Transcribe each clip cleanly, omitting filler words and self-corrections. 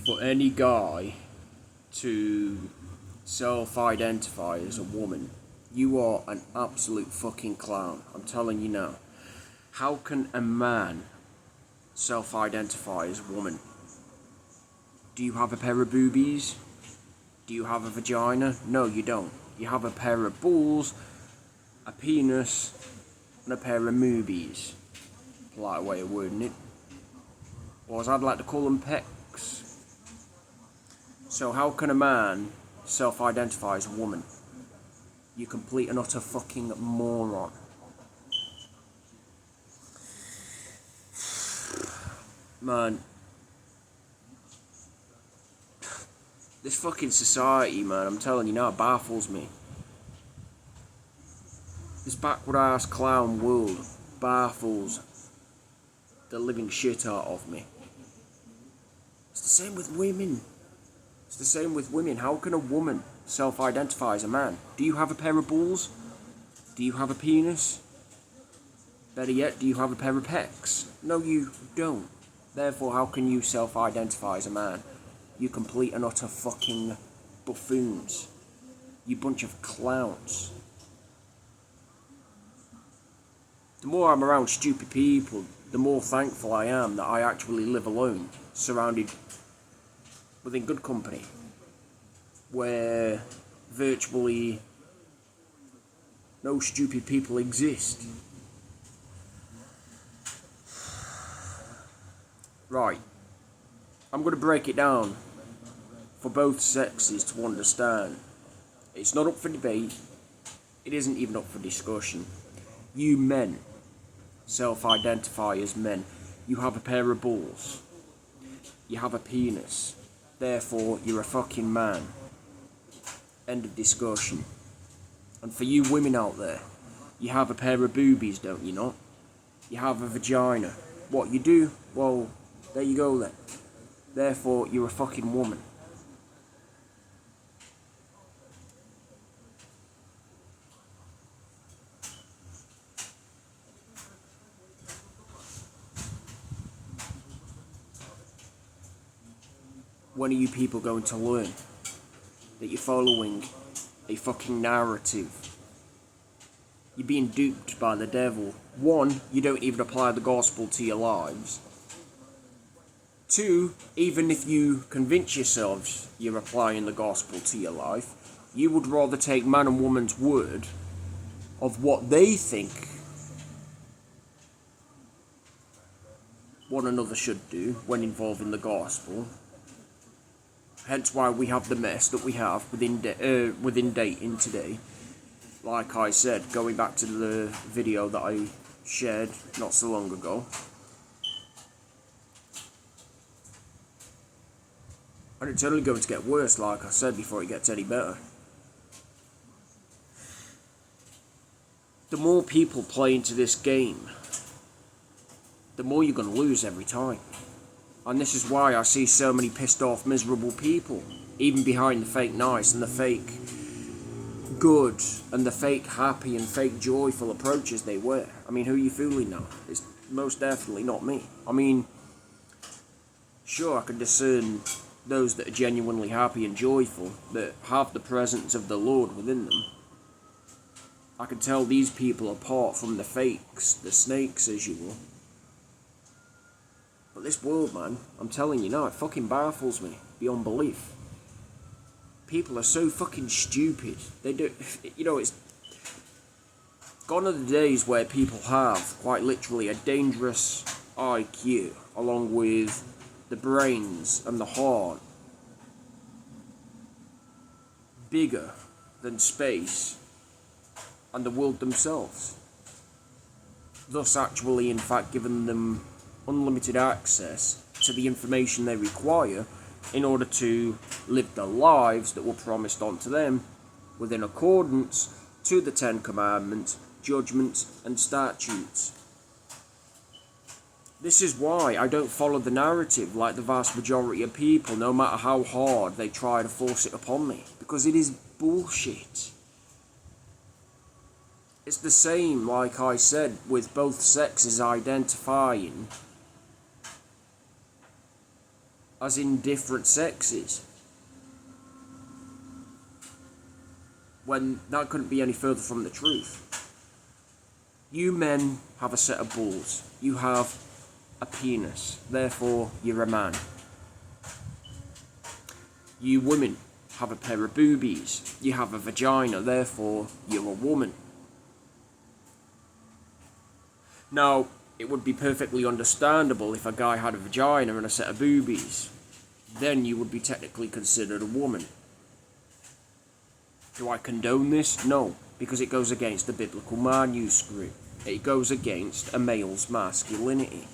For any guy to self-identify as a woman, you are an absolute fucking clown. I'm telling you now. How can a man self-identify as a woman? Do you have a pair of boobies? Do you have a vagina? No, you don't. You have a pair of balls, a penis, and a pair of moobies. Polite way of wording it. Or as I'd like to call them, pecs. So how can a man self-identify as a woman? You complete and utter fucking moron. Man. This fucking society, man, I'm telling you now, it baffles me. This backward ass clown world baffles the living shit out of me. It's the same with women. It's the same with women. How can a woman self-identify as a man? Do you have a pair of balls? Do you have a penis? Better yet, do you have a pair of pecs? No, you don't. Therefore, how can you self-identify as a man? You complete and utter fucking buffoons. You bunch of clowns. The more I'm around stupid people, the more thankful I am that I actually live alone, surrounded within good company, where virtually no stupid people exist. Right, I'm going to break it down for both sexes to understand. It's not up for debate, it isn't even up for discussion. You men self-identify as men. You have a pair of balls. You have a penis. Therefore, you're a fucking man. End of discussion. And for you women out there, you have a pair of boobies, don't you not? You have a vagina. What you do? Well, there you go then. Therefore, you're a fucking woman. When are you people going to learn that you're following a fucking narrative? You're being duped by the devil. One, you don't even apply the gospel to your lives. Two, even if you convince yourselves you're applying the gospel to your life, you would rather take man and woman's word of what they think one another should do when involving the gospel. Hence why we have the mess that we have within dating today. Like I said, going back to the video that I shared not so long ago. And it's only going to get worse, like I said, before it gets any better. The more people play into this game, the more you're going to lose every time. And this is why I see so many pissed off, miserable people, even behind the fake nice and the fake good and the fake happy and fake joyful approaches they wear. I mean, who are you fooling now? It's most definitely not me. I mean, sure, I can discern those that are genuinely happy and joyful, that have the presence of the Lord within them. I can tell these people apart from the fakes, the snakes as you will. But this world, man, I'm telling you now, it fucking baffles me beyond belief. People are so fucking stupid. They do, it's gone are the days where people have, quite literally, a dangerous IQ, along with the brains and the heart, bigger than space and the world themselves. Thus actually, in fact, giving them unlimited access to the information they require in order to live the lives that were promised onto them within accordance to the 10 Commandments, judgments, and statutes. This is why I don't follow the narrative like the vast majority of people, no matter how hard they try to force it upon me, because it is bullshit. It's the same, like I said, with both sexes identifying as in different sexes, when that couldn't be any further from the truth. You men have a set of balls. You have a penis. Therefore, you're a man. You women have a pair of boobies. You have a vagina. Therefore, you're a woman. Now, it would be perfectly understandable if a guy had a vagina and a set of boobies. Then you would be technically considered a woman. Do I condone this? No, because it goes against the biblical manuscript. It goes against a male's masculinity.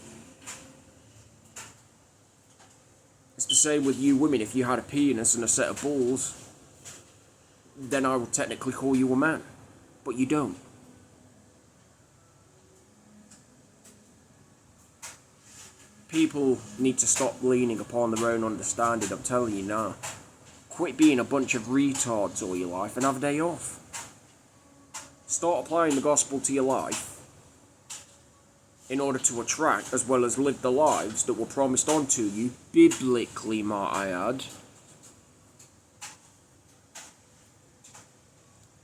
It's the same with you women. If you had a penis and a set of balls, then I would technically call you a man. But you don't. People need to stop leaning upon their own understanding, I'm telling you now. Quit being a bunch of retards all your life and have a day off. Start applying the gospel to your life in order to attract as well as live the lives that were promised onto you, biblically, might I add.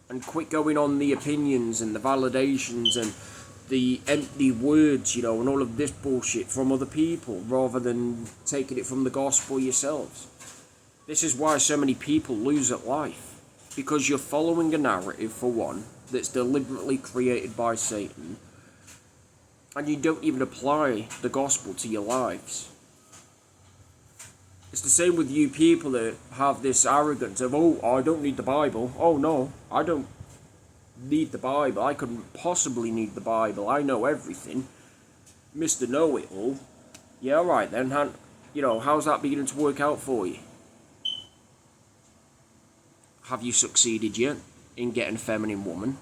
And quit going on the opinions and the validations and the empty words, and all of this bullshit from other people, rather than taking it from the gospel yourselves. This is why so many people lose at life. Because you're following a narrative, for one, that's deliberately created by Satan, and you don't even apply the gospel to your lives. It's the same with you people that have this arrogance of, oh, I don't need the Bible. Oh, no, I don't need the Bible. I couldn't possibly need the Bible. I know everything. Mr. Know-It-All. Yeah, alright then. How's that beginning to work out for you? Have you succeeded yet in getting a feminine woman?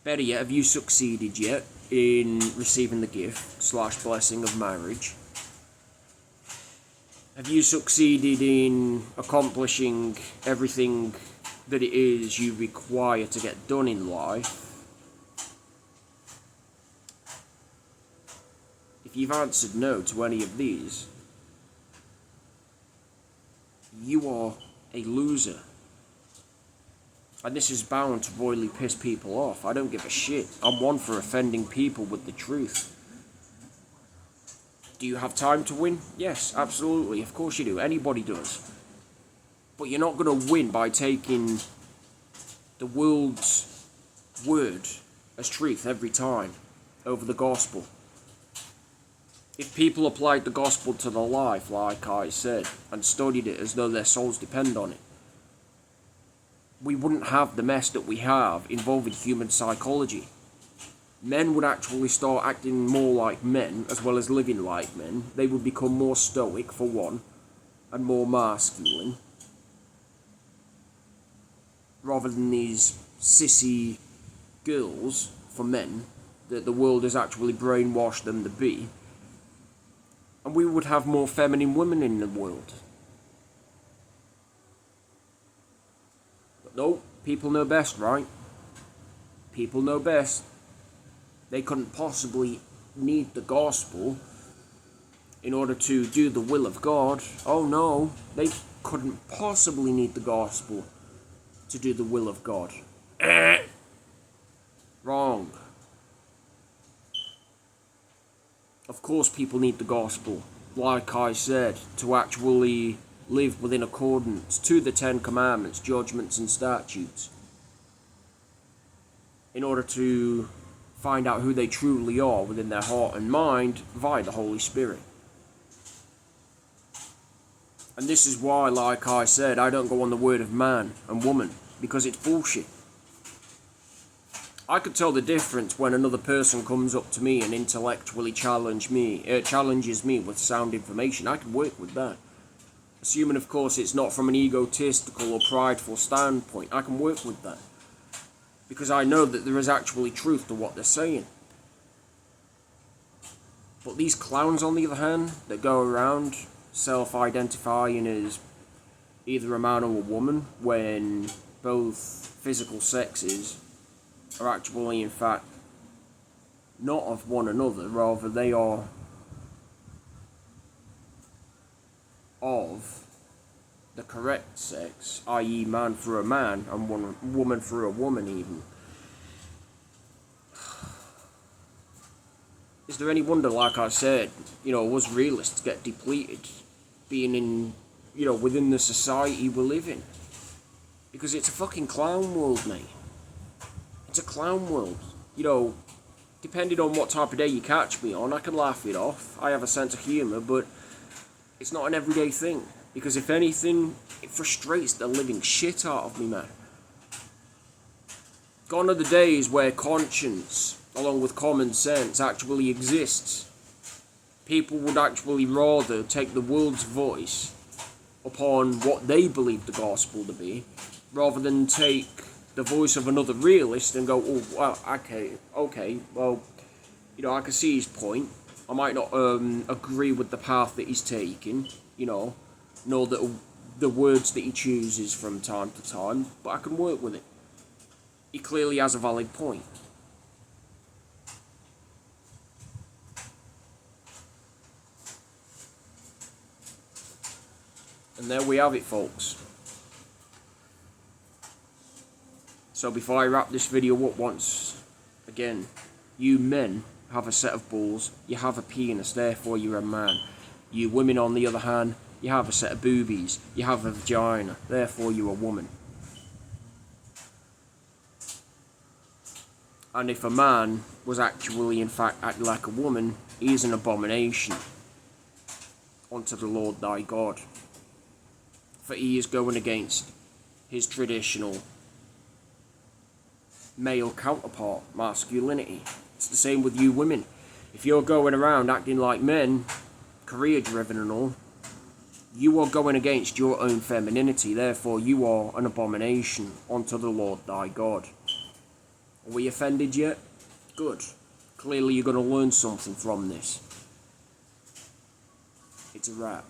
Better yet, have you succeeded yet in receiving the gift/blessing of marriage? Have you succeeded in accomplishing everything that it is you require to get done in life? If you've answered no to any of these, you are a loser. And this is bound to royally piss people off. I don't give a shit. I'm one for offending people with the truth. Do you have time to win? Yes, absolutely. Of course you do. Anybody does. But you're not going to win by taking the world's word as truth every time over the gospel. If people applied the gospel to their life, like I said, and studied it as though their souls depend on it, we wouldn't have the mess that we have involving human psychology. Men would actually start acting more like men, as well as living like men. They would become more stoic, for one, and more masculine, rather than these sissy girls, for men, that the world has actually brainwashed them to be. And we would have more feminine women in the world. But no, people know best, right? People know best. They couldn't possibly need the gospel in order to do the will of God. Oh no, they couldn't possibly need the gospel to do the will of God. Wrong. Of course people need the gospel, like I said, to actually live within accordance to the 10 Commandments, judgments and statutes, in order to find out who they truly are within their heart and mind via the Holy Spirit. And this is why, like I said, I don't go on the word of man and woman, because it's bullshit. I could tell the difference when another person comes up to me and intellectually challenges me with sound information. I can work with that. Assuming, of course, it's not from an egotistical or prideful standpoint. I can work with that. Because I know that there is actually truth to what they're saying. But these clowns, on the other hand, that go around self-identifying as either a man or a woman, when both physical sexes are actually, in fact, not of one another, rather they are the correct sex, i.e. man for a man and woman for a woman even. Is there any wonder, like I said, us realists get depleted being in, within the society we live in? Because it's a fucking clown world, mate. It's a clown world. Depending on what type of day you catch me on, I can laugh it off. I have a sense of humour, but it's not an everyday thing. Because if anything, it frustrates the living shit out of me, man. Gone are the days where conscience, along with common sense, actually exists. People would actually rather take the world's voice upon what they believe the gospel to be, rather than take the voice of another realist and go, oh, well, okay, well, I can see his point. I might not agree with the path that he's taking, nor that the words that he chooses from time to time, but I can work with it. He clearly has a valid point. And there we have it, folks. So before I wrap this video up once again, you men have a set of balls, you have a penis, therefore you're a man. You women, on the other hand, you have a set of boobies, you have a vagina, therefore you're a woman. And if a man was actually in fact acting like a woman, he is an abomination unto the Lord thy God. For he is going against his traditional male counterpart, masculinity. It's the same with you women. If you're going around acting like men, career driven and all, you are going against your own femininity, therefore you are an abomination unto the Lord thy God. Are we offended yet? Good. Clearly you're going to learn something from this. It's a wrap.